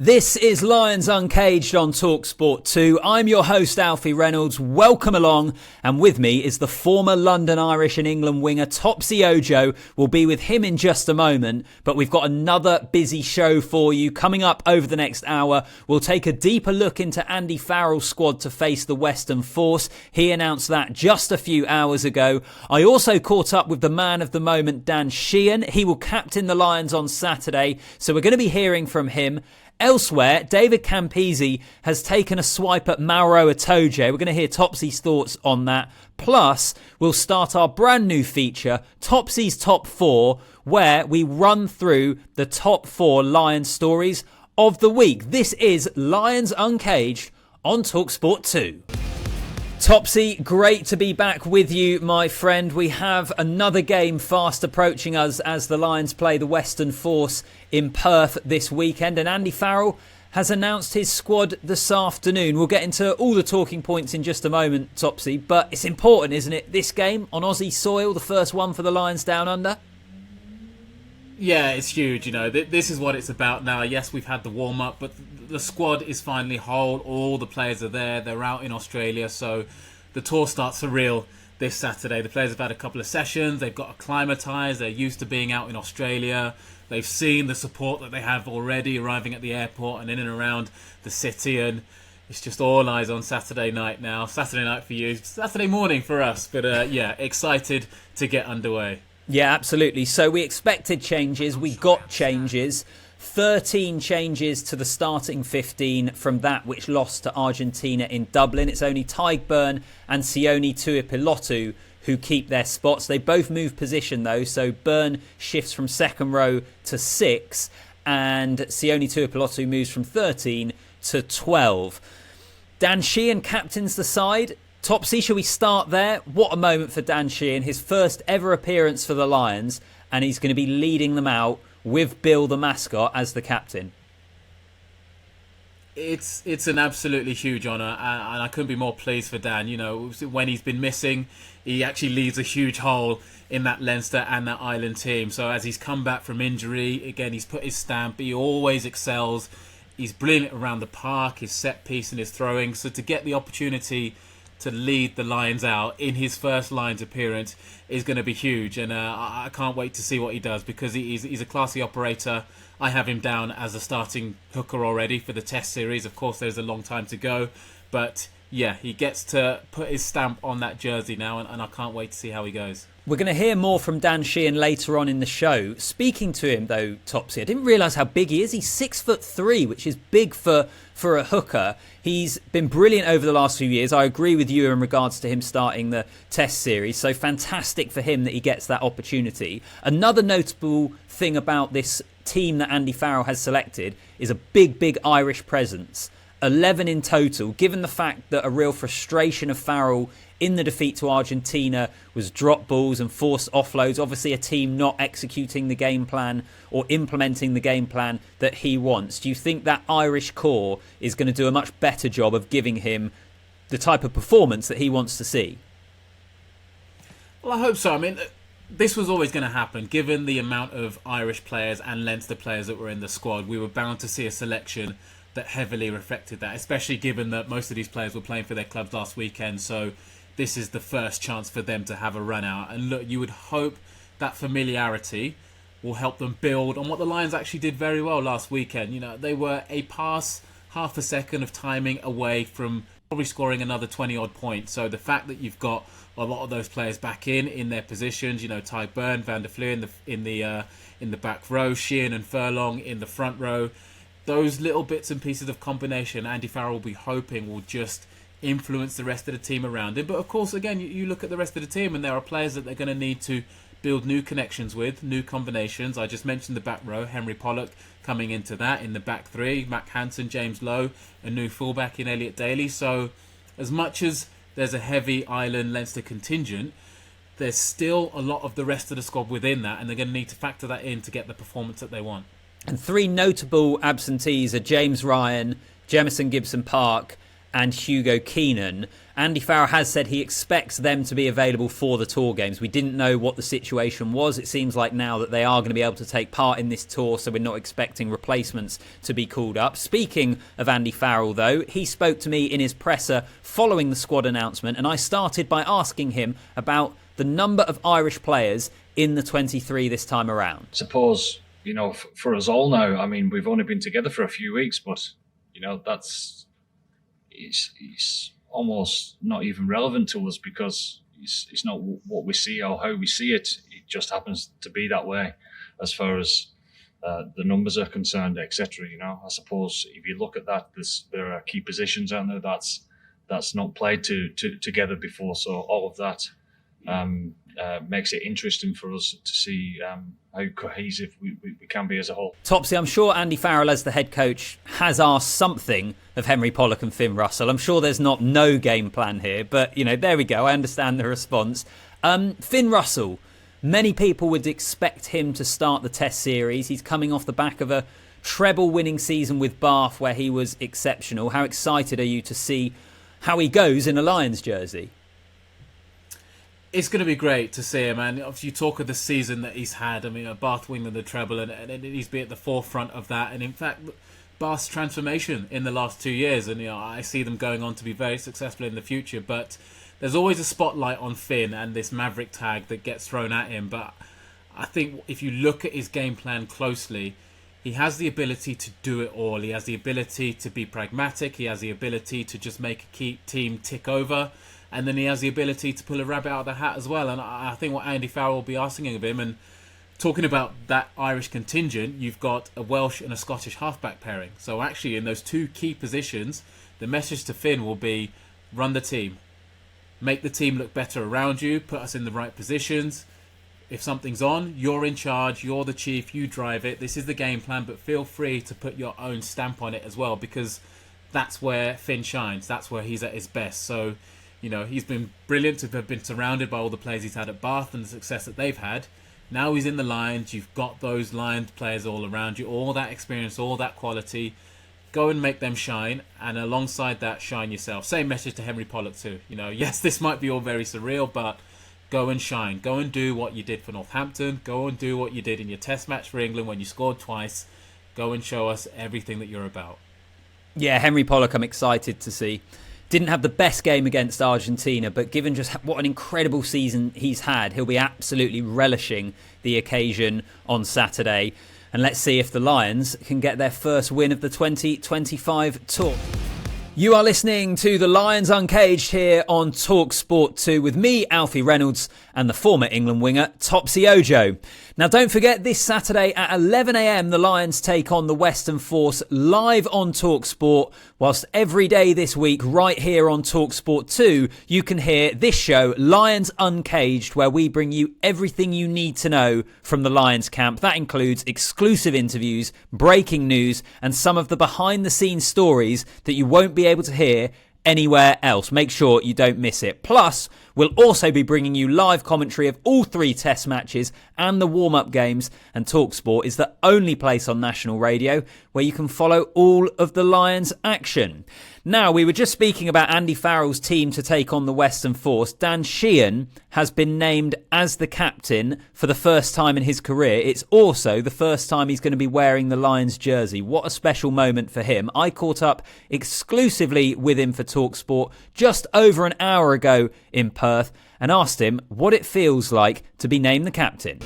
This is Lions Uncaged on talkSPORT 2. I'm your host, Alfie Reynolds. Welcome along. And with me is the former London Irish and England winger, Tadhg Furlong. We'll be with him in just a moment. But we've got another busy show for you. Coming up over the next hour, we'll take a deeper look into Andy Farrell's squad to face the Western Force. He announced that just a few hours ago. I also caught up with the man of the moment, Dan Sheen. He will captain the Lions on Saturday. So we're going to be hearing from him. Elsewhere, David Campees has taken a swipe at Maro Itoje. We're going to hear Topsy's thoughts on that. Plus, we'll start our brand new feature, Topsy's Top 4, where we run through the top 4 Lions stories of the week. This is Lions Uncaged on talkSPORT 2. Topsy, great to be back with you, my friend. We have another game fast approaching us as the Lions play the Western Force in Perth this weekend. And Andy Farrell has announced his squad this afternoon. We'll get into all the talking points in just a moment, Topsy. But it's important, isn't it? This game on Aussie soil, the first one for the Lions down under. Yeah, it's huge. You know, this is what it's about now. Yes, we've had the warm-up, but the squad is finally whole. All the players are there. They're out in Australia, so the tour starts for real this Saturday. The players have had a couple of sessions. They've got acclimatised. They're used to being out in Australia. They've seen the support that they have already arriving at the airport and in and around the city, and it's just all eyes on Saturday night now. Saturday night for you, Saturday morning for us. But yeah, excited to get underway. Yeah, absolutely. So we expected changes. We got changes. 13 changes to the starting 15 from that which lost to Argentina in Dublin. It's only Tadhg and Sione Tuipulotu who keep their spots. They both move position though. So Byrne shifts from second row to 6 and Sione Tuipulotu moves from 13 to 12. Dan Sheehan captains the side. Topsy, shall we start there? What a moment for Dan Sheehan, his first ever appearance for the Lions, and he's going to be leading them out with Bill the mascot as the captain. It's an absolutely huge honour, and I couldn't be more pleased for Dan. You know, when he's been missing, he actually leaves a huge hole in that Leinster and that Ireland team. So as he's come back from injury, again, he's put his stamp. He always excels. He's brilliant around the park, his set piece and his throwing. So to get the opportunity to lead the Lions out in his first Lions appearance is going to be huge, and I can't wait to see what he does, because he's a classy operator. I have him down as a starting hooker already for the Test series. Of course, there's a long time to go, but yeah, he gets to put his stamp on that jersey now, and I can't wait to see how he goes. We're going to hear more from Dan Sheehan later on in the show. Speaking to him though, Topsy, I didn't realise how big he is. He's 6'3", which is big for a hooker. He's been brilliant over the last few years. I agree with you in regards to him starting the Test series. So fantastic for him that he gets that opportunity. Another notable thing about this team that Andy Farrell has selected is a big Irish presence. 11 in total, given the fact that a real frustration of Farrell in the defeat to Argentina was drop balls and forced offloads. Obviously a team not executing the game plan or implementing the game plan that he wants. Do you think that Irish core is going to do a much better job of giving him the type of performance that he wants to see? Well, I hope so. I mean, this was always going to happen. Given the amount of Irish players and Leinster players that were in the squad, we were bound to see a selection that heavily reflected that, especially given that most of these players were playing for their clubs last weekend. So this is the first chance for them to have a run out. And look, you would hope that familiarity will help them build on what the Lions actually did very well last weekend. You know, they were a pass, half a second of timing away from probably scoring another 20-odd points. So the fact that you've got a lot of those players back in their positions, you know, Tadhg, Van der Fleer in the back row, Sheen and Furlong in the front row, those little bits and pieces of combination Andy Farrell will be hoping will just influence the rest of the team around him. But of course, again, you look at the rest of the team and there are players that they're going to need to build new connections with, new combinations. I just mentioned the back row, Henry Pollock coming into that. In the back three, Mac Hansen, James Lowe, a new fullback in Elliot Daly. So as much as there's a heavy Ireland Leinster contingent, there's still a lot of the rest of the squad within that, and they're going to need to factor that in to get the performance that they want. And 3 notable absentees are James Ryan, Jamison Gibson Park and Hugo Keenan. Andy Farrell has said he expects them to be available for the tour games. We didn't know what the situation was. It seems like now that they are going to be able to take part in this tour, so we're not expecting replacements to be called up. Speaking of Andy Farrell, though, he spoke to me in his presser following the squad announcement, and I started by asking him about the number of Irish players in the 23 this time around. Suppose, for us all now, I mean, we've only been together for a few weeks, but, it's almost not even relevant to us because it's not what we see or how we see it. It just happens to be that way as far as the numbers are concerned, etc. I suppose if you look at that, there are key positions out there that's not played together before. So all of that makes it interesting for us to see how cohesive we can be as a whole. Topsy, I'm sure Andy Farrell as the head coach has asked something of Henry Pollock and Finn Russell. I'm sure there's not no game plan here, but there we go. I understand the response. Finn Russell, many people would expect him to start the Test series. He's coming off the back of a treble winning season with Bath where he was exceptional. How excited are you to see how he goes in a Lions jersey? It's going to be great to see him, and if you talk of the season that he's had, I mean, Bath winning the treble, and he's been at the forefront of that, and in fact, Bath's transformation in the last 2 years, and I see them going on to be very successful in the future, but there's always a spotlight on Finn and this Maverick tag that gets thrown at him, but I think if you look at his game plan closely, he has the ability to do it all. He has the ability to be pragmatic, he has the ability to just make a key team tick over, and then he has the ability to pull a rabbit out of the hat as well. And I think what Andy Farrell will be asking of him, and talking about that Irish contingent, you've got a Welsh and a Scottish halfback pairing. So actually in those two key positions, the message to Finn will be run the team. Make the team look better around you, put us in the right positions. If something's on, you're in charge, you're the chief, you drive it. This is the game plan, but feel free to put your own stamp on it as well, because that's where Finn shines. That's where he's at his best. So he's been brilliant to have been surrounded by all the players he's had at Bath and the success that they've had. Now he's in the Lions. You've got those Lions players all around you, all that experience, all that quality. Go and make them shine, and alongside that, shine yourself. Same message to Henry Pollock too. Yes, this might be all very surreal, but go and shine. Go and do what you did for Northampton. Go and do what you did in your Test match for England when you scored twice. Go and show us everything that you're about. Yeah, Henry Pollock, I'm excited to see. Didn't have the best game against Argentina, but given just what an incredible season he's had, he'll be absolutely relishing the occasion on Saturday. And let's see if the Lions can get their first win of the 2025 tour. You are listening to the Lions Uncaged here on talkSPORT 2 with me, Alfie Reynolds, and the former England winger, Tadhg. Now, don't forget, this Saturday at 11 a.m, the Lions take on the Western Force live on talkSPORT, whilst every day this week, right here on talkSPORT 2, you can hear this show, Lions Uncaged, where we bring you everything you need to know from the Lions camp. That includes exclusive interviews, breaking news, and some of the behind-the-scenes stories that you won't be able to hear anywhere else. Make sure you don't miss it. Plus, we'll also be bringing you live commentary of all 3 Test matches and the warm-up games, and talkSPORT is the only place on national radio where you can follow all of the Lions action. Now, we were just speaking about Andy Farrell's team to take on the Western Force. Dan Sheehan has been named as the captain for the first time in his career. It's also the first time he's going to be wearing the Lions jersey. What a special moment for him. I caught up exclusively with him for talkSPORT just over an hour ago in Perth and asked him what it feels like to be named the captain.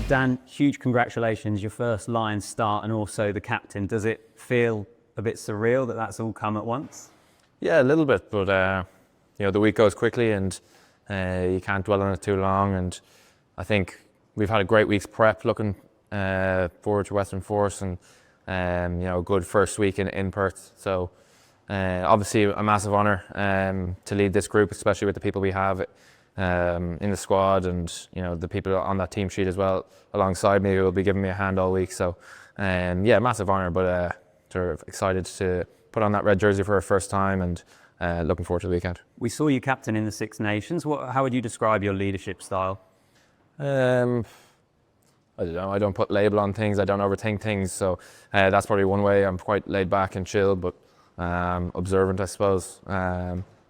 Dan, huge congratulations, your first Lions start and also the captain. Does it feel a bit surreal that that's all come at once? Yeah, a little bit, but the week goes quickly and you can't dwell on it too long. And I think we've had a great week's prep looking forward to Western Force and a good first week in Perth. So obviously a massive honour to lead this group, especially with the people we have in the squad and the people on that team sheet as well alongside me who will be giving me a hand all week. So massive honour, but sort of excited to put on that red jersey for our first time and looking forward to the weekend. We saw you captain in the Six Nations. How would you describe your leadership style? I don't know. I don't put label on things. I don't overthink things. So that's probably one way. I'm quite laid back and chill, but observant, I suppose.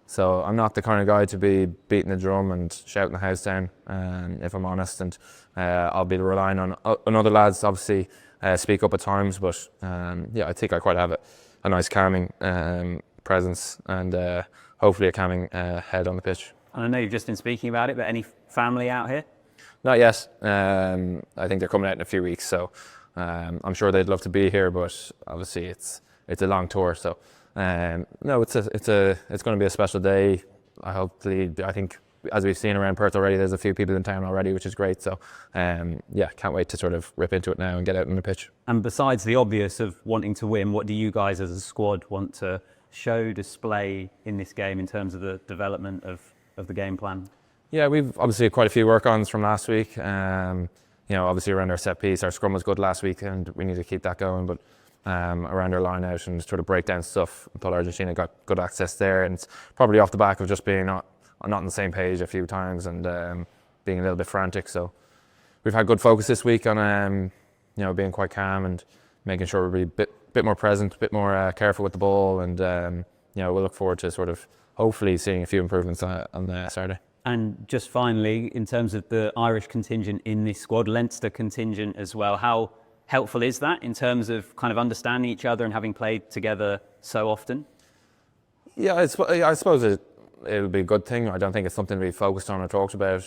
So I'm not the kind of guy to be beating the drum and shouting the house down, if I'm honest. And I'll be relying on other lads, obviously, speak up at times. But yeah, I think I quite have a nice calming presence and hopefully a calming head on the pitch. And I know you've just been speaking about it, but any family out here? Not yet. I think they're coming out in a few weeks, so I'm sure they'd love to be here. But obviously, it's a long tour, so no, it's going to be a special day. I think as we've seen around Perth already, there's a few people in town already, which is great. So yeah, can't wait to sort of rip into it now and get out on the pitch. And besides the obvious of wanting to win, what do you guys as a squad want to show, display in this game in terms of the development of the game plan? Yeah, we've obviously quite a few work-ons from last week. Obviously around our set piece, our scrum was good last week, and we need to keep that going. But around our line out and sort of breakdown stuff, I thought Argentina got good access there, and it's probably off the back of just being not on the same page a few times and being a little bit frantic. So we've had good focus this week on being quite calm and making sure we're a bit more present, a bit more careful with the ball, and we'll look forward to sort of hopefully seeing a few improvements on Saturday. And just finally, in terms of the Irish contingent in this squad, Leinster contingent as well, how helpful is that in terms of kind of understanding each other and having played together so often? Yeah, I suppose it'll be a good thing. I don't think it's something we focused on or talked about.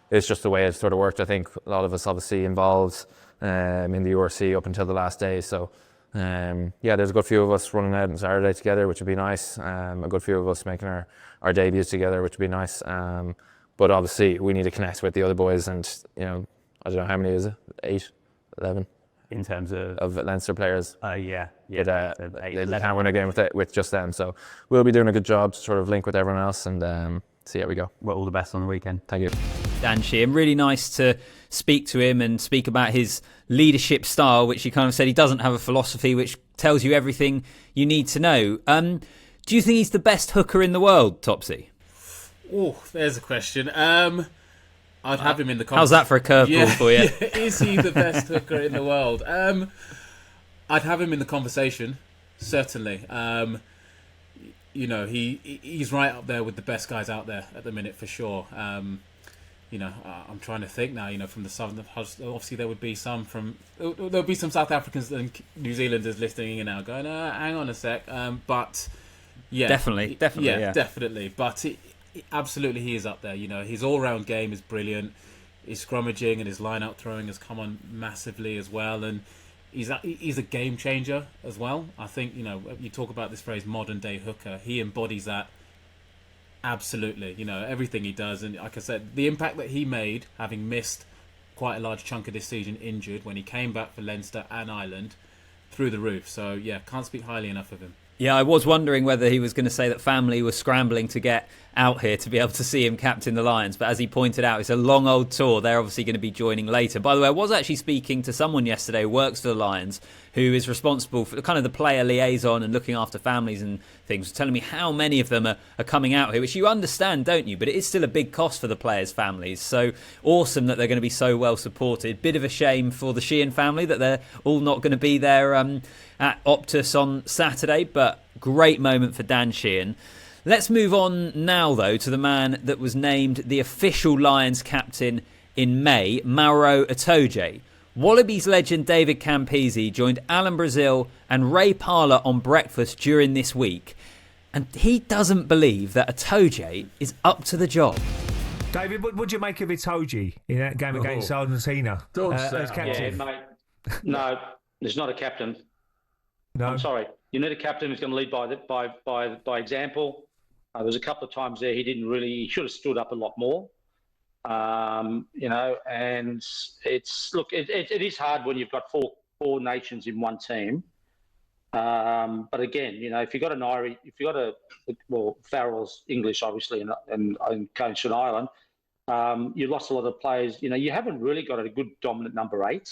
It's just the way it sort of worked. I think a lot of us obviously involved in the URC up until the last day. So there's a good few of us running out on Saturday together, which would be nice. A good few of us making our debuts together, which would be nice. But obviously we need to connect with the other boys, and I don't know how many is it, 8, 11 in terms of Leinster players. They can't win a game with just them. So we'll be doing a good job to sort of link with everyone else and see how we go. Well, all the best on the weekend. Thank you. Dan Sheehan, really nice to speak to him and speak about his leadership style, which he kind of said he doesn't have a philosophy, which tells you everything you need to know. Do you think he's the best hooker in the world, Topsy? Oh, there's a question. I'd have him in the conversation. How's that for a curveball for you? Yeah. Is he the best hooker in the world? I'd have him in the conversation, certainly. He's right up there with the best guys out there at the minute, for sure. I'm trying to think now. From the southern, obviously there would be some South Africans and New Zealanders listening in now, going, "Hang on a sec." But yeah, definitely. Definitely. But absolutely, he is up there. His all-round game is brilliant. His scrummaging and his line-out throwing has come on massively as well, and he's a game changer as well. I think you talk about this phrase "modern-day hooker." He embodies that absolutely. Everything he does, and like I said, the impact that he made, having missed quite a large chunk of this season injured, when he came back for Leinster and Ireland, through the roof. So yeah, can't speak highly enough of him. Yeah, I was wondering whether he was going to say that family was scrambling to get out here to be able to see him captain the Lions. But as he pointed out, it's a long old tour. They're obviously going to be joining later. By the way, I was actually speaking to someone yesterday who works for the Lions, who is responsible for kind of the player liaison and looking after families and things, telling me how many of them are coming out here, which you understand, don't you? But it is still a big cost for the players' families. So awesome that they're going to be so well supported. Bit of a shame for the Sheen family that they're all not going to be there at Optus on Saturday, but great moment for Dan Sheehan. Let's move on now, though, to the man that was named the official Lions captain in May, Maro Itoje. Wallabies legend David Campees joined Alan Brazil and Ray Parlour on breakfast during this week, and he doesn't believe that Itoje is up to the job. David, what do you make of Itoje in that game against Argentina as captain? Yeah, mate. No, there's not a captain. No, I'm sorry. You need a captain who's going to lead by example. There was a couple of times there he should have stood up a lot more. And it is hard when you've got four nations in one team. But again, if you've got an Irish, Farrell's English, obviously, and coached in Ireland, you lost a lot of players. You haven't really got a good dominant number 8.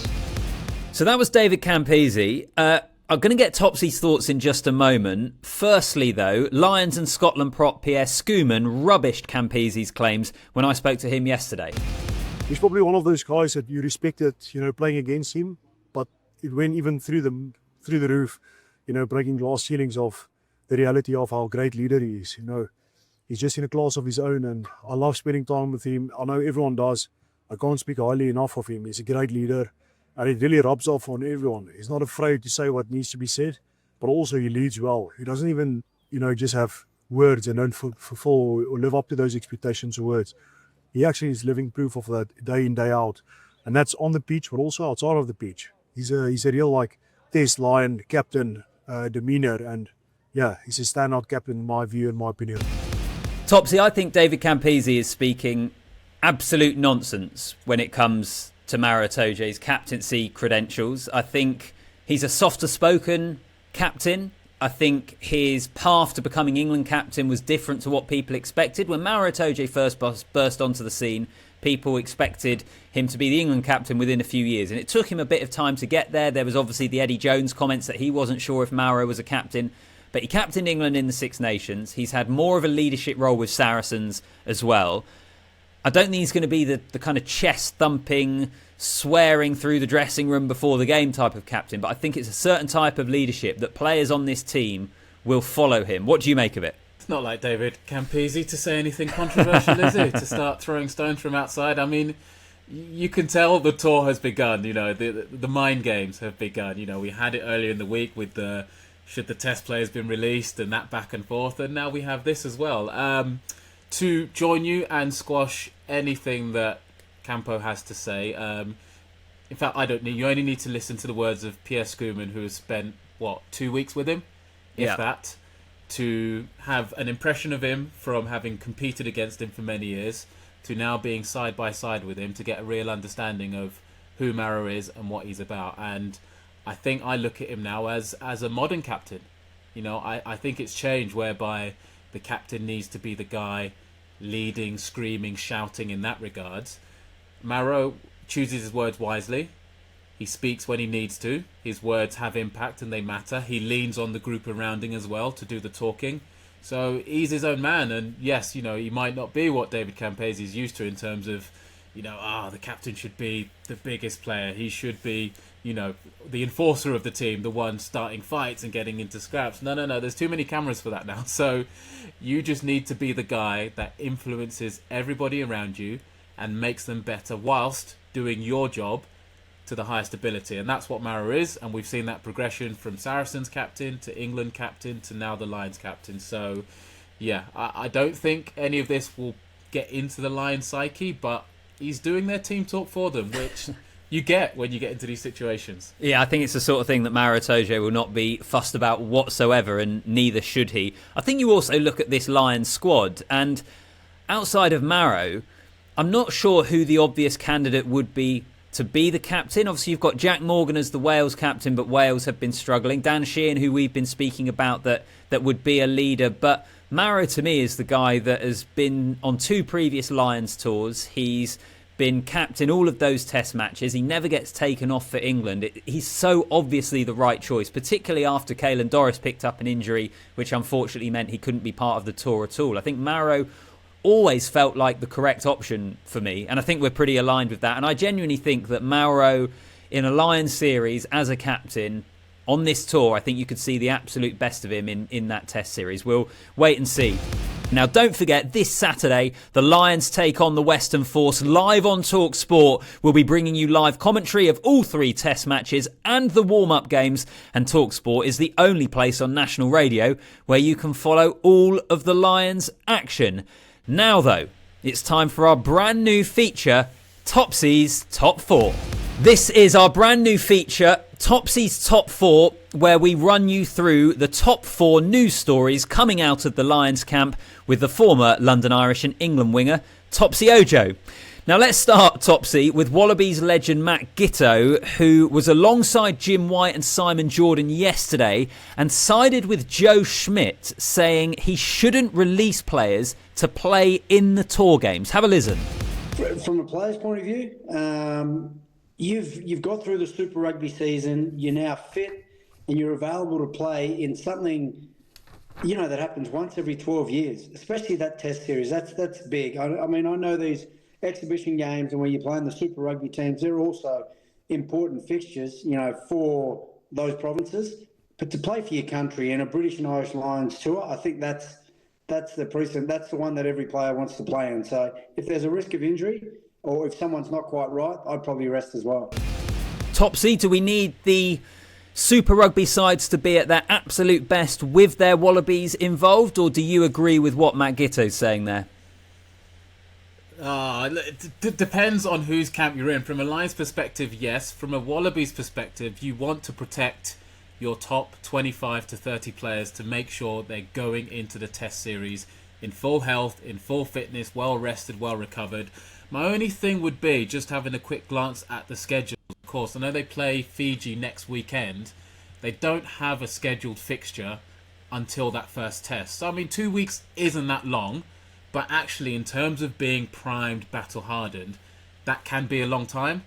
So that was David Campees. I'm going to get Topsy's thoughts in just a moment. Firstly, though, Lions and Scotland prop Pierre Schoeman rubbished Campees' claims when I spoke to him yesterday. He's probably one of those guys that you respected, playing against him, but it went even through the roof. breaking glass ceilings of the reality of how great leader he is. He's just in a class of his own, and I love spending time with him. I know everyone does. I can't speak highly enough of him. He's a great leader, and it really rubs off on everyone. He's not afraid to say what needs to be said, but also he leads well. He doesn't even, just have words and don't fulfill or live up to those expectations or words. He actually is living proof of that day in, day out. And that's on the pitch, but also outside of the pitch. He's a real, test lion, captain, demeanour, and he's a standout captain in my view and my opinion. Topsy, I think David Campees is speaking absolute nonsense when it comes to Maro Itoje's captaincy credentials. I think he's a softer spoken captain. I think his path to becoming England captain was different to what people expected. When Maro Itoje first burst onto the scene, people expected him to be the England captain within a few years, and it took him a bit of time to get there. There was obviously the Eddie Jones comments that he wasn't sure if Maro was a captain, but he captained England in the Six Nations. He's had more of a leadership role with Saracens as well. I don't think he's going to be the kind of chest-thumping, swearing through the dressing room before the game type of captain, but I think it's a certain type of leadership that players on this team will follow him. What do you make of it? It's not like David Campees to say anything controversial, is it? To start throwing stones from outside. I mean, you can tell the tour has begun. The mind games have begun. We had it earlier in the week with the should the test players been released and that back and forth, and now we have this as well. To join you and squash anything that Campo has to say. In fact, you only need to listen to the words of Pierre Schoeman, who has spent 2 weeks with him, if that, to have an impression of him from having competed against him for many years to now being side by side with him to get a real understanding of who Maro is and what he's about. And I think I look at him now as a modern captain. I think it's changed whereby the captain needs to be the guy leading, screaming, shouting in that regard. Maro chooses his words wisely. He speaks when he needs to. His words have impact and they matter. He leans on the group around him as well to do the talking. So he's his own man. And yes, he might not be what David Campees is used to in terms of, the captain should be the biggest player. He should be, the enforcer of the team, the one starting fights and getting into scraps. No. There's too many cameras for that now. So you just need to be the guy that influences everybody around you and makes them better whilst doing your job to the highest ability. And that's what Maro is. And we've seen that progression from Saracens captain to England captain to now the Lions captain. So, I don't think any of this will get into the Lions psyche, but he's doing their team talk for them, which you get when you get into these situations. Yeah, I think it's the sort of thing that Maro Itoje will not be fussed about whatsoever, and neither should he. I think you also look at this Lions squad, and outside of Maro, I'm not sure who the obvious candidate would be to be the captain. Obviously, you've got Jack Morgan as the Wales captain, but Wales have been struggling. Dan Sheen, who we've been speaking about, that would be a leader. But Maro, to me, is the guy that has been on 2 previous Lions tours. He's been captain all of those test matches. He never gets taken off for England. He's so obviously the right choice, particularly after Caelan Doris picked up an injury, which unfortunately meant he couldn't be part of the tour at all. I think Maro always felt like the correct option for me, and I think we're pretty aligned with that. And I genuinely think that Maro in a Lions series as a captain on this tour, I think you could see the absolute best of him in that test series. We'll wait and see. Now, don't forget, this Saturday, the Lions take on the Western Force live on talkSPORT. We'll be bringing you live commentary of all 3 test matches and the warm-up games. And talkSPORT is the only place on national radio where you can follow all of the Lions' action. Now, though, it's time for our brand new feature, Topsy's Top 4. This is our brand new feature, Topsy's Top 4, where we run you through the top 4 news stories coming out of the Lions camp with the former London Irish and England winger, Topsy Ojo. Now let's start, Topsy, with Wallabies legend Matt Giteau, who was alongside Jim White and Simon Jordan yesterday and sided with Joe Schmidt, saying he shouldn't release players to play in the tour games. Have a listen. From a player's point of view, you've got through the Super Rugby season, you're now fit and you're available to play in something, that happens once every 12 years, especially that test series. That's big. I mean, I know these exhibition games and when you're playing the Super Rugby teams, they're also important fixtures, for those provinces. But to play for your country in a British and Irish Lions tour, I think that's the precedent. That's the one that every player wants to play in. So if there's a risk of injury or if someone's not quite right, I'd probably rest as well. Topsy, do we need the Super Rugby sides to be at their absolute best with their Wallabies involved, or do you agree with what Matt Gitto's saying there? It depends on whose camp you're in. From a Lions perspective, yes. From a Wallabies perspective, you want to protect your top 25 to 30 players to make sure they're going into the test series in full health, in full fitness, well rested, well recovered. My only thing would be just having a quick glance at the schedule. Of course, I know they play Fiji next weekend. They don't have a scheduled fixture until that first test. So, I mean, 2 weeks isn't that long, but actually in terms of being primed, battle hardened, that can be a long time.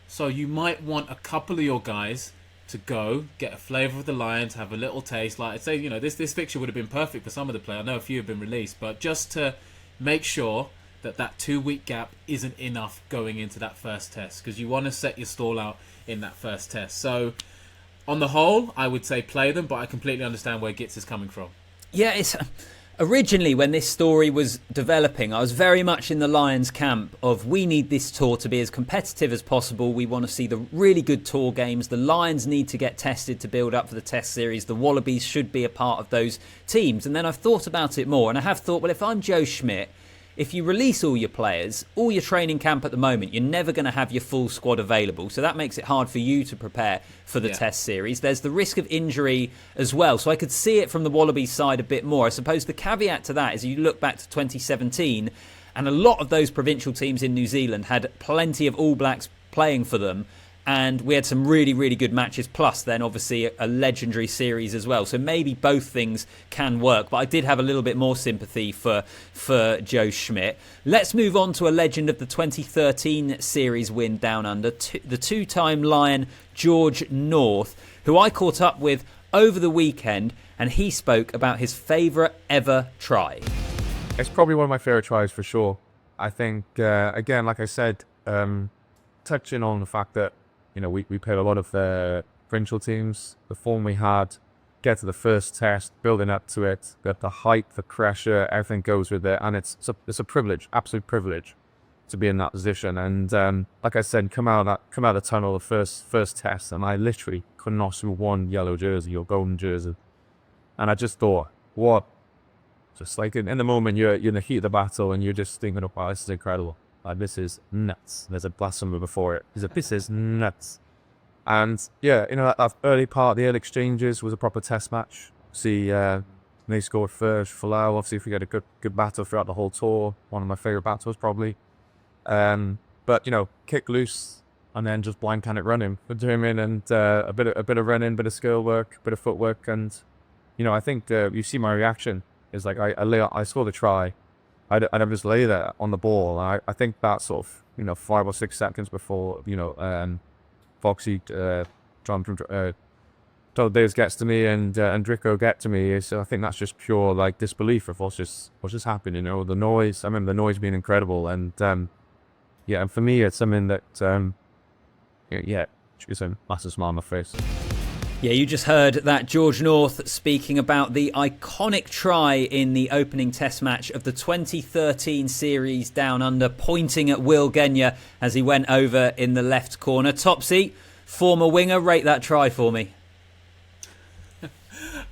So you might want a couple of your guys to go, get a flavour of the Lions, have a little taste. Like I'd say, you know, this fixture would have been perfect for some of the players. I know a few have been released, but just to make sure that 2 week gap isn't enough going into that first test, because you want to set your stall out in that first test. So on the whole, I would say play them, but I completely understand where Gitz is coming from. Yeah, it's originally when this story was developing, I was very much in the Lions camp of we need this tour to be as competitive as possible. We want to see the really good tour games. The Lions need to get tested to build up for the test series. The Wallabies should be a part of those teams. And then I've thought about it more, and I have thought, well, if I'm Joe Schmidt, if you release all your players, all your training camp at the moment, you're never going to have your full squad available. So that makes it hard for you to prepare for the test series. There's the risk of injury as well. So I could see it from the Wallabies side a bit more. I suppose the caveat to that is you look back to 2017 and a lot of those provincial teams in New Zealand had plenty of All Blacks playing for them. And we had some really, really good matches, plus then obviously a legendary series as well. So maybe both things can work. But I did have a little bit more sympathy for Joe Schmidt. Let's move on to a legend of the 2013 series win down under, the two-time Lion George North, who I caught up with over the weekend, and he spoke about his favourite ever try. It's probably one of my favourite tries for sure. I think, again, like I said, touching on the fact that, you know, we played a lot of provincial teams. The form we had, get to the first test, building up to it, got the height, the pressure, everything goes with it, and it's a privilege, absolute privilege, to be in that position. And like I said, come out of the tunnel, the first test, and I literally could not see one yellow jersey or golden jersey, and I just thought, what? Just like in the moment, you're in the heat of the battle, and you're just thinking, oh, wow, this is incredible. Like, this is nuts. There's a blasphemy before it. This is nuts. And yeah, you know, that early part, the early exchanges was a proper test match. See, they scored first. Farrell, obviously, if we had a good battle throughout the whole tour, one of my favourite battles probably. But you know, kick loose and then just blind can it running. We're doing in and a bit of running, bit of skill work, bit of footwork, and you know, I think you see my reaction is like I saw the try. I just lay there on the ball. I think that sort of, you know, 5 or 6 seconds before, you know, Foxy, Davis gets to me and Drico get to me. So I think that's just pure like disbelief of what's just happening. You know, the noise. I remember the noise being incredible, and yeah, and for me it's something that it's a massive smile on my face. Yeah, you just heard that George North speaking about the iconic try in the opening test match of the 2013 series down under, pointing at Will Genya as he went over in the left corner. Topsy, former winger, rate that try for me.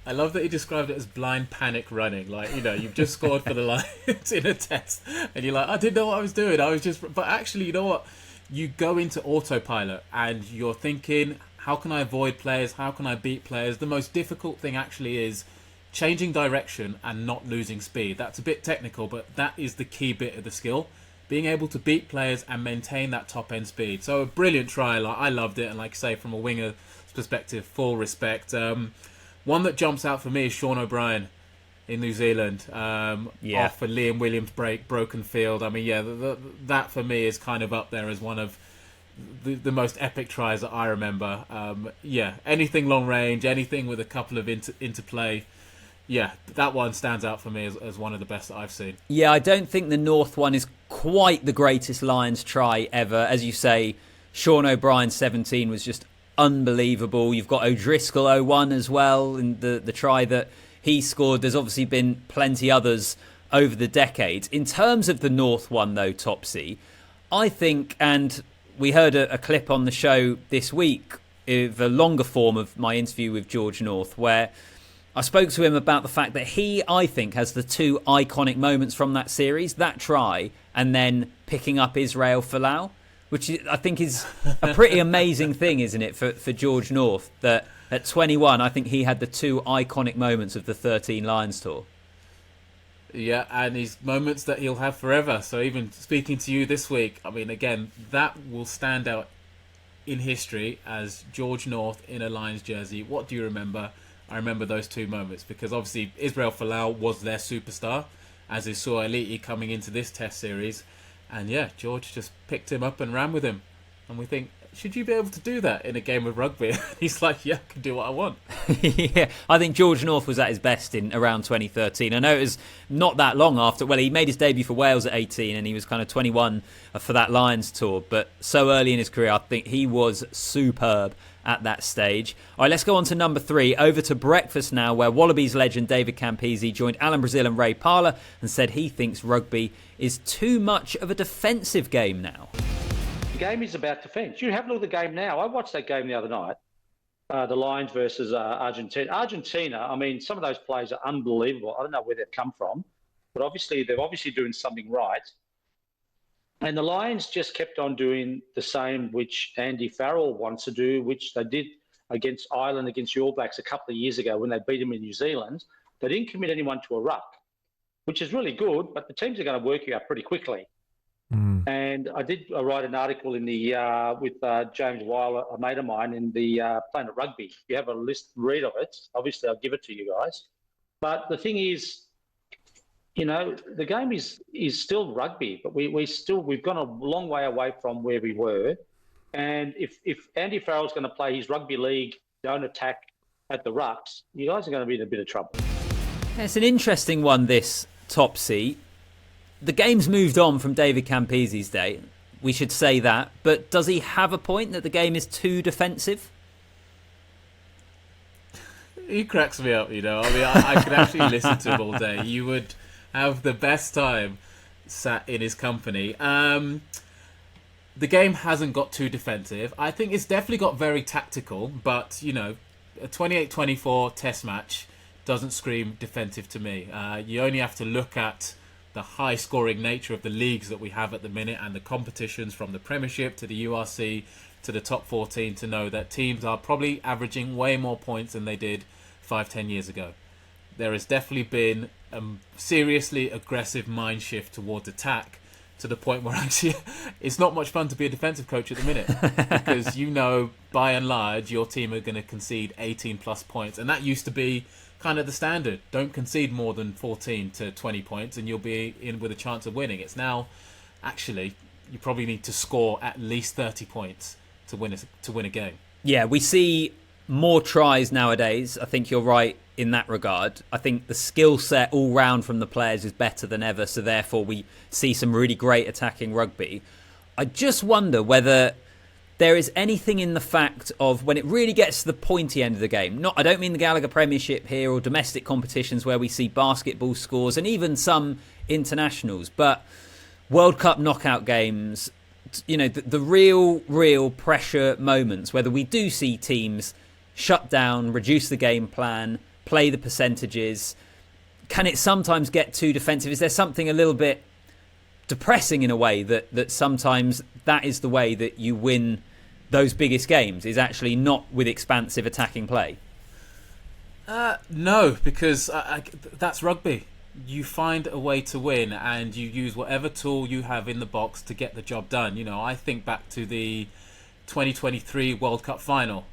I love that he described it as blind panic running. Like, you know, you've just scored for the Lions in a test and you're like, I didn't know what I was doing. But actually, you know what? You go into autopilot and you're thinking, how can I avoid players? How can I beat players? The most difficult thing actually is changing direction and not losing speed. That's a bit technical, but that is the key bit of the skill. Being able to beat players and maintain that top end speed. So a brilliant try. I loved it. And like I say, from a winger's perspective, full respect. One that jumps out for me is Sean O'Brien in New Zealand. Off for Liam Williams break, broken field. I mean, yeah, that for me is kind of up there as one of the most epic tries that I remember. Anything long range, anything with a couple of interplay. Yeah, that one stands out for me as one of the best that I've seen. Yeah, I don't think the North one is quite the greatest Lions try ever. As you say, Sean O'Brien's 17 was just unbelievable. You've got O'Driscoll 0-1 as well, in the try that he scored. There's obviously been plenty others over the decades. In terms of the North one, though, Topsy, I think, and we heard a clip on the show this week, the longer form of my interview with George North, where I spoke to him about the fact that he, I think, has the two iconic moments from that series, that try and then picking up Israel Folau, which I think is a pretty amazing thing, isn't it, for George North, that at 21, I think he had the two iconic moments of the 13 Lions tour. Yeah, and his moments that he'll have forever. So even speaking to you this week, I mean, again, that will stand out in history as George North in a Lions jersey. What do you remember? I remember those two moments because obviously Israel Folau was their superstar, as is Suaalii coming into this Test series. And yeah, George just picked him up and ran with him. And we think, should you be able to do that in a game of rugby? He's like, yeah, I can do what I want. Yeah, I think George North was at his best in around 2013. I know it was not that long after. Well, he made his debut for Wales at 18 and he was kind of 21 for that Lions tour. But so early in his career, I think he was superb at that stage. All right, let's go on to number 3. Over to breakfast now, where Wallabies legend David Campees joined Alan Brazil and Ray Parlour and said he thinks rugby is too much of a defensive game now. The game is about defence. You have a look at the game now. I watched that game the other night, the Lions versus Argentina. Argentina, I mean, some of those players are unbelievable. I don't know where they've come from, but obviously they're doing something right. And the Lions just kept on doing the same, which Andy Farrell wants to do, which they did against Ireland, against the All Blacks a couple of years ago when they beat them in New Zealand. They didn't commit anyone to a ruck, which is really good, but the teams are going to work you out pretty quickly. And I did write an article in the with James Weil, a mate of mine, in the Planet Rugby. If you have a read of it, obviously I'll give it to you guys. But the thing is, you know, the game is still rugby, but we've gone a long way away from where we were. And if Andy Farrell's going to play his rugby league, don't attack at the rucks, you guys are going to be in a bit of trouble. It's an interesting one, this, Topsy. The game's moved on from David Campese's day. We should say that. But does he have a point that the game is too defensive? He cracks me up, you know. I mean, I could actually listen to him all day. You would have the best time sat in his company. The game hasn't got too defensive. I think it's definitely got very tactical. But, you know, a 28-24 test match doesn't scream defensive to me. You only have to look at the high-scoring nature of the leagues that we have at the minute and the competitions from the Premiership to the URC to the top 14 to know that teams are probably averaging way more points than they did 5-10 years ago. There has definitely been a seriously aggressive mind shift towards attack to the point where actually it's not much fun to be a defensive coach at the minute because you know, by and large, your team are going to concede 18-plus points. And that used to be kind of the standard. Don't concede more than 14 to 20 points and you'll be in with a chance of winning. It's now, actually, you probably need to score at least 30 points to win a game. Yeah, we see more tries nowadays. I think you're right in that regard. I think the skill set all round from the players is better than ever, so therefore we see some really great attacking rugby. I just wonder whether there is anything in the fact of when it really gets to the pointy end of the game. I don't mean the Gallagher Premiership here or domestic competitions where we see basketball scores and even some internationals, but World Cup knockout games, you know, the real pressure moments, whether we do see teams shut down, reduce the game plan, play the percentages, can it sometimes get too defensive? Is there something a little bit depressing in a way that sometimes that is the way that you win those biggest games, is actually not with expansive attacking play? No, because that's rugby. You find a way to win and you use whatever tool you have in the box to get the job done. You know, I think back to the 2023 World Cup final,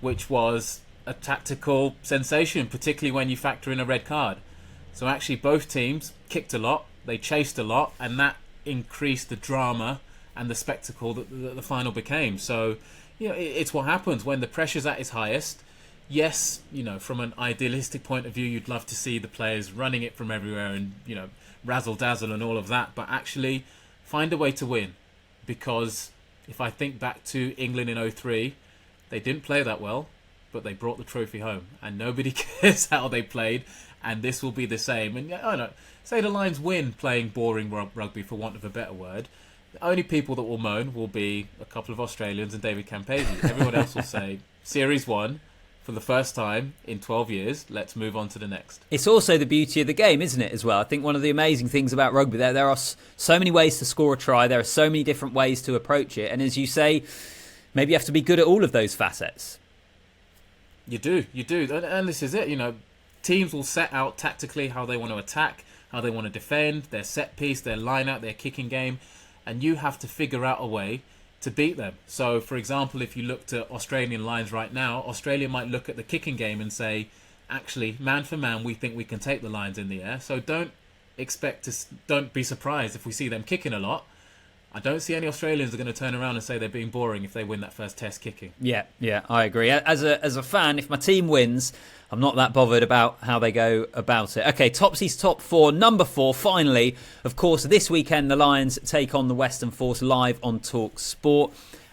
which was a tactical sensation, particularly when you factor in a red card. So actually both teams kicked a lot, they chased a lot, and that increased the drama and the spectacle that the final became. So, you know, it's what happens when the pressure's at its highest. Yes, you know, from an idealistic point of view, you'd love to see the players running it from everywhere and, you know, razzle-dazzle and all of that. But actually, find a way to win. Because if I think back to England in 2003, They didn't play that well, but they brought the trophy home, and nobody cares how they played, and this will be the same. And I don't know, say the Lions win playing boring rugby, for want of a better word. The only people that will moan will be a couple of Australians and David Campese. Everyone else will say, Series 1, for the first time in 12 years, let's move on to the next. It's also the beauty of the game, isn't it, as well? I think one of the amazing things about rugby, there are so many ways to score a try. There are so many different ways to approach it. And as you say, maybe you have to be good at all of those facets. You do. And this is it. You know, teams will set out tactically how they want to attack, how they want to defend, their set piece, their line out, their kicking game. And you have to figure out a way to beat them. So, for example, if you looked at Australian Lions right now, Australia might look at the kicking game and say, actually, man for man, we think we can take the Lions in the air. So don't be surprised if we see them kicking a lot. I don't see any Australians are going to turn around and say they're being boring if they win that first test kicking. Yeah, I agree. As a fan, if my team wins, I'm not that bothered about how they go about it. Okay, Topsy's top 4. Number 4, finally. Of course, this weekend, the Lions take on the Western Force live on talkSPORT.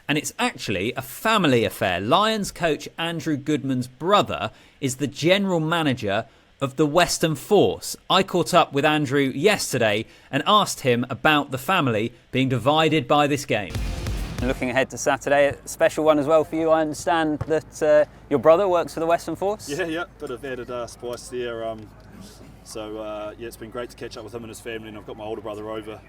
And it's actually a family affair. Lions coach Andrew Goodman's brother is the general manager of the Western Force. I caught up with Andrew yesterday and asked him about the family being divided by this game. Looking ahead to Saturday, a special one as well for you. I understand that your brother works for the Western Force? Yeah, bit of added spice there. So it's been great to catch up with him and his family, and I've got my older brother over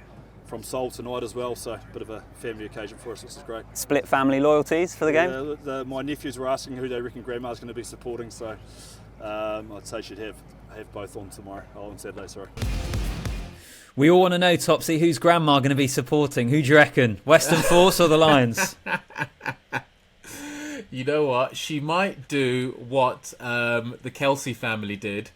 from Seoul tonight as well, so a bit of a family occasion for us, which is great. Split family loyalties for the game? My nephews were asking who they reckon Grandma's going to be supporting, so I'd say she'd have both on tomorrow, on Saturday, sorry. We all want to know, Topsy, who's Grandma going to be supporting? Who do you reckon? Western Force or the Lions? You know what? She might do what the Kelsey family did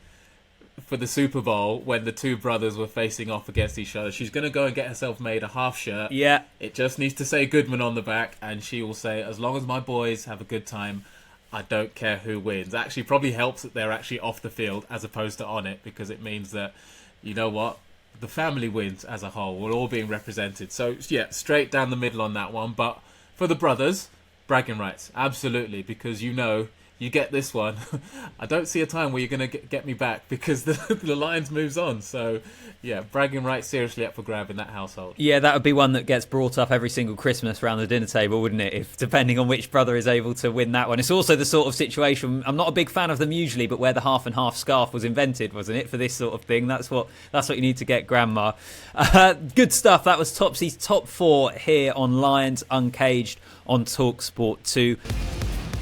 for the Super Bowl when the two brothers were facing off against each other. She's going to go and get herself made a half shirt. Yeah. It just needs to say Goodman on the back, and she will say, as long as my boys have a good time, I don't care who wins. Actually, probably helps that they're actually off the field as opposed to on it, because it means that, you know what, the family wins as a whole. We're all being represented. So, yeah, straight down the middle on that one. But for the brothers, bragging rights, absolutely, because you know, you get this one. I don't see a time where you're going to get me back, because the Lions moves on. So, yeah, bragging rights seriously up for grab in that household. Yeah, that would be one that gets brought up every single Christmas around the dinner table, wouldn't it? If depending on which brother is able to win that one. It's also the sort of situation, I'm not a big fan of them usually, but where the half and half scarf was invented, wasn't it, for this sort of thing? That's what you need to get Grandma. Good stuff. That was Topsy's top 4 here on Lions Uncaged on talkSPORT 2.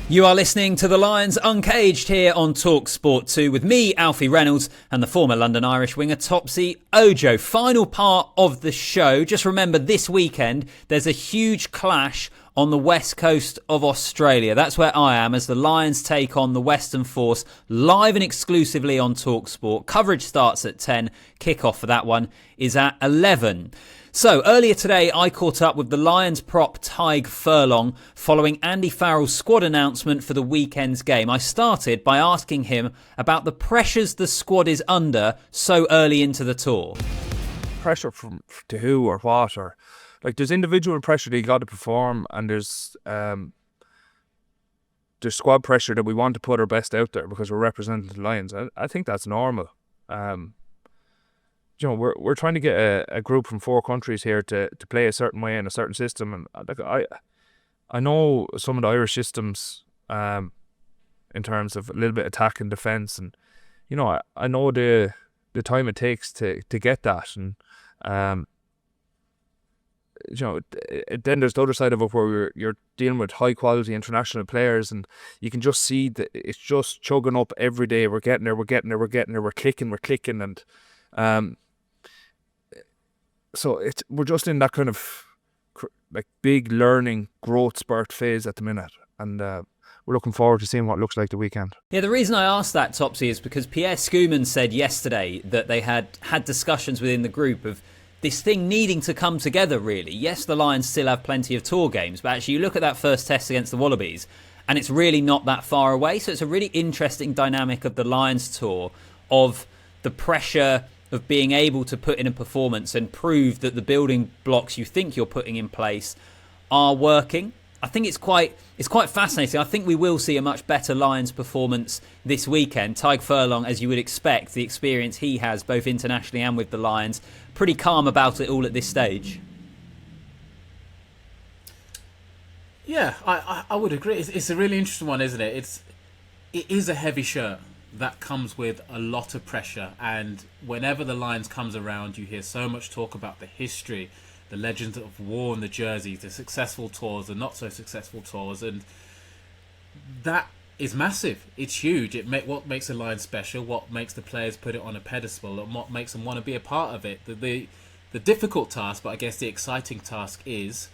You are listening to the Lions Uncaged here on talkSPORT 2 with me, Alfie Reynolds, and the former London Irish winger Tadhg Furlong. Final part of the show. Just remember, this weekend there's a huge clash on the west coast of Australia. That's where I am as the Lions take on the Western Force live and exclusively on talkSPORT. Coverage starts at 10. Kickoff for that one is at 11. So, earlier today, I caught up with the Lions prop Tadhg Furlong following Andy Farrell's squad announcement for the weekend's game. I started by asking him about the pressures the squad is under so early into the tour. Pressure to who or what? Or there's individual pressure that you got to perform, and there's squad pressure that we want to put our best out there because we're representing the Lions. I think that's normal. We're trying to get a group from 4 countries here to play a certain way in a certain system, and I know some of the Irish systems in terms of a little bit attack and defence, and I know the time it takes to get that, and then there's the other side of it where you're dealing with high quality international players, and you can just see that it's just chugging up every day. We're getting there, we're clicking, and so we're just in that kind of big learning growth spurt phase at the minute, and we're looking forward to seeing what it looks like the weekend. Yeah, the reason I asked that, Topsy, is because Pierre Schoeman said yesterday that they had discussions within the group of this thing needing to come together, really. Yes, the Lions still have plenty of tour games, but actually you look at that first test against the Wallabies and it's really not that far away. So it's a really interesting dynamic of the Lions tour, of the pressure of being able to put in a performance and prove that the building blocks you think you're putting in place are working. I think it's quite fascinating. I think we will see a much better Lions performance this weekend. Tadhg Furlong, as you would expect, the experience he has both internationally and with the Lions, pretty calm about it all at this stage. Yeah, I would agree. It's a really interesting one, isn't it? It is a heavy shirt that comes with a lot of pressure, and whenever the Lions comes around, you hear so much talk about the history, the legends that have worn the jerseys, the successful tours, the not so successful tours, and that is massive. It's huge. What makes a Lion special, what makes the players put it on a pedestal, and what makes them want to be a part of it. The difficult task, but I guess the exciting task, is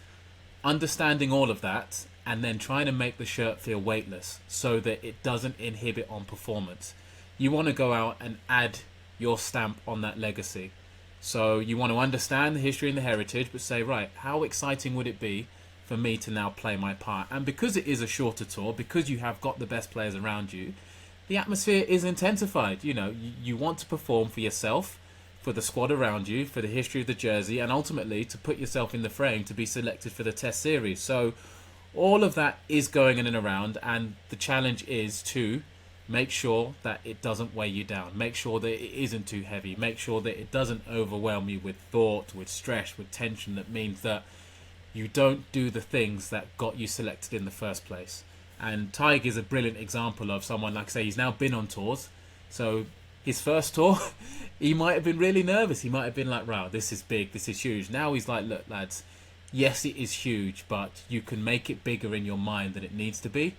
understanding all of that and then trying to make the shirt feel weightless so that it doesn't inhibit on performance. You want to go out and add your stamp on that legacy. So you want to understand the history and the heritage, but say, right, how exciting would it be for me to now play my part? And because it is a shorter tour, because you have got the best players around you, the atmosphere is intensified. You know, you want to perform for yourself, for the squad around you, for the history of the jersey, and ultimately to put yourself in the frame to be selected for the Test series. So all of that is going in and around, and the challenge is to make sure that it doesn't weigh you down. Make sure that it isn't too heavy. Make sure that it doesn't overwhelm you with thought, with stress, with tension. That means that you don't do the things that got you selected in the first place. And Tadhg is a brilliant example of someone, like I say, he's now been on tours. So his first tour, he might have been really nervous. He might have been like, wow, this is big, this is huge. Now he's like, look, lads, yes, it is huge, but you can make it bigger in your mind than it needs to be.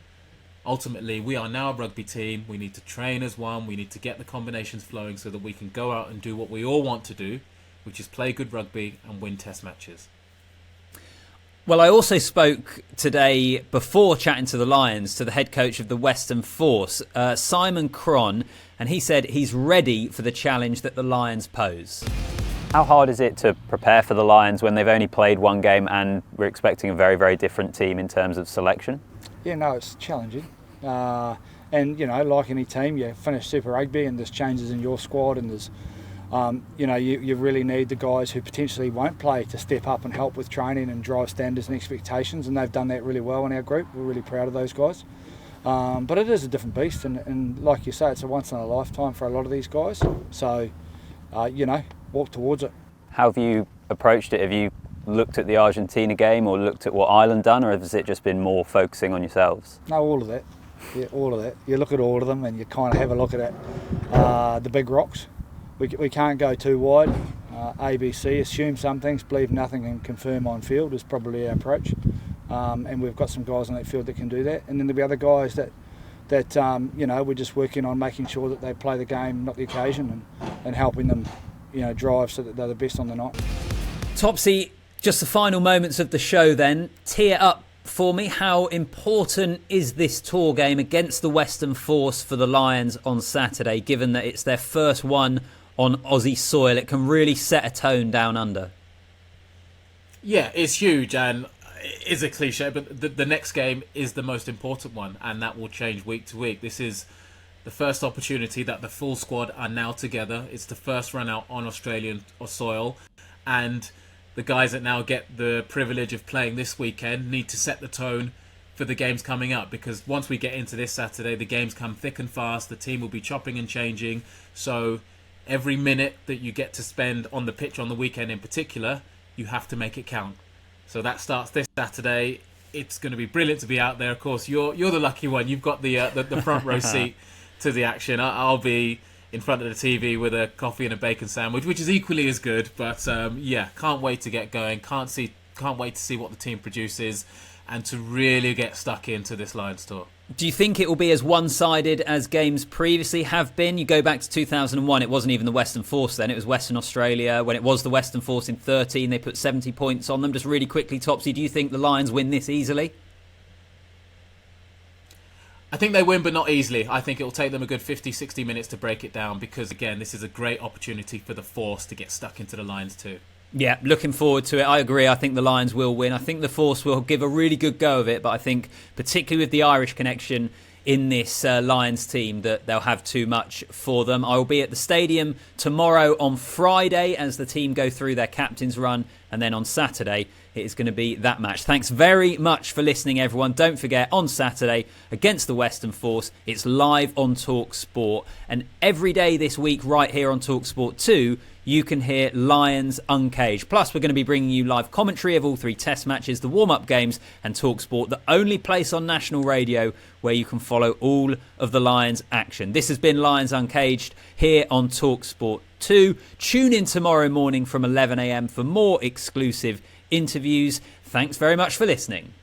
Ultimately, we are now a rugby team. We need to train as one. We need to get the combinations flowing so that we can go out and do what we all want to do, which is play good rugby and win Test matches. Well, I also spoke today, before chatting to the Lions, to the head coach of the Western Force, Simon Cron, and he said he's ready for the challenge that the Lions pose. How hard is it to prepare for the Lions when they've only played one game and we're expecting a very, very different team in terms of selection? Yeah, no, it's challenging. And, you know, like any team, you finish Super Rugby and there's changes in your squad, and there's, you know, you really need the guys who potentially won't play to step up and help with training and drive standards and expectations, and they've done that really well in our group. We're really proud of those guys. But it is a different beast, and like you say, it's a once in a lifetime for a lot of these guys. So, you know, walk towards it. How have you approached it? Have you looked at the Argentina game or looked at what Ireland done, or has it just been more focusing on yourselves? No, all of that. Yeah, all of that. You look at all of them and you kind of have a look at it. The big rocks. We can't go too wide. ABC, assume some things, believe nothing, and confirm on field is probably our approach. And we've got some guys on that field that can do that. And then there'll be other guys that you know, we're just working on making sure that they play the game, not the occasion, and helping them, you know, drive so that they're the best on the night. Topsy, just the final moments of the show then. Tee it up for me. How important is this tour game against the Western Force for the Lions on Saturday, given that it's their first one on Aussie soil? It can really set a tone down under. Yeah, it's huge, and it is a cliche, but the next game is the most important one, and that will change week to week. This is the first opportunity that the full squad are now together. It's the first run out on Australian soil, and the guys that now get the privilege of playing this weekend need to set the tone for the games coming up, because once we get into this Saturday, the games come thick and fast. The team will be chopping and changing, so every minute that you get to spend on the pitch on the weekend in particular, you have to make it count. So that starts this Saturday. It's going to be brilliant to be out there. Of course, you're the lucky one. You've got the front row seat to the action. I'll be in front of the TV with a coffee and a bacon sandwich, which is equally as good. But yeah, can't wait to get going. Can't wait to see what the team produces and to really get stuck into this Lions tour. Do you think it will be as one-sided as games previously have been? You go back to 2001, it wasn't even the Western Force then, it was Western Australia. When it was the Western Force in 13, they put 70 points on them. Just really quickly, Topsy, do you think the Lions win this easily? I think they win, but not easily. I think it will take them a good 50, 60 minutes to break it down, because, again, this is a great opportunity for the Force to get stuck into the Lions too. Yeah, looking forward to it. I agree. I think the Lions will win. I think the Force will give a really good go of it, but I think particularly with the Irish connection in this Lions team that they'll have too much for them. I will be at the stadium tomorrow on Friday as the team go through their captain's run, and then on Saturday it is going to be that match. Thanks very much for listening, everyone. Don't forget, on Saturday against the Western Force, it's live on talkSPORT. And every day this week, right here on talkSPORT 2, you can hear Lions Uncaged. Plus, we're going to be bringing you live commentary of all 3 test matches, the warm-up games, and talkSPORT, the only place on national radio where you can follow all of the Lions action. This has been Lions Uncaged here on talkSPORT 2. Tune in tomorrow morning from 11 a.m. for more exclusive interviews. Thanks very much for listening.